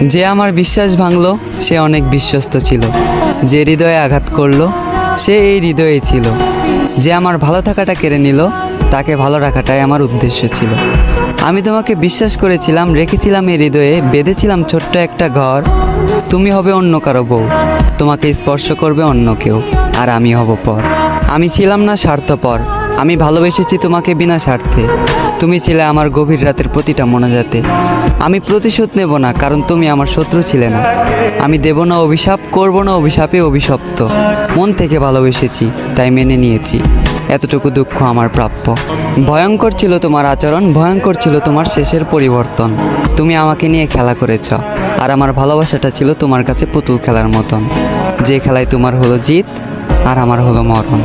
যে আমার বিশ্বাস ভাঙলো সে অনেক বিশ্বস্ত ছিল, যে হৃদয়ে আঘাত করলো সে এই হৃদয়ে ছিল, যে আমার ভালো থাকাটা কেড়ে নিল তাকে ভালো রাখাটাই আমার উদ্দেশ্য ছিল। আমি তোমাকে বিশ্বাস করেছিলাম, রেখেছিলাম এই হৃদয়ে, বেঁধেছিলাম ছোট্ট একটা ঘর। তুমি হবে অন্য কারো বউ, তোমাকে স্পর্শ করবে অন্য কেউ, আর আমি হব পর। আমি ছিলাম না স্বার্থপর, আমি ভালোবেসেছি তোমাকে বিনা স্বার্থে। তুমি ছিলে আমার গভীর রাতের প্রতিটা মোনাজাতে। আমি প্রতিশোধ নেব না, কারণ তুমি আমার শত্রু ছিলে না। আমি দেব না অভিশাপ, করব না অভিশাপে অভিশপ্ত। মন থেকে ভালোবেসেছি, তাই মেনে নিয়েছি। এতটুকু দুঃখ আমার প্রাপ্য। ভয়ঙ্কর ছিল তোমার আচরণ, ভয়ঙ্কর ছিল তোমার শেষের পরিবর্তন। তুমি আমাকে নিয়ে খেলা করেছ, আর আমার ভালোবাসাটা ছিল তোমার কাছে পুতুল খেলার মতন, যে খেলায় তোমার হলো জিত আর আমার হলো মরণ।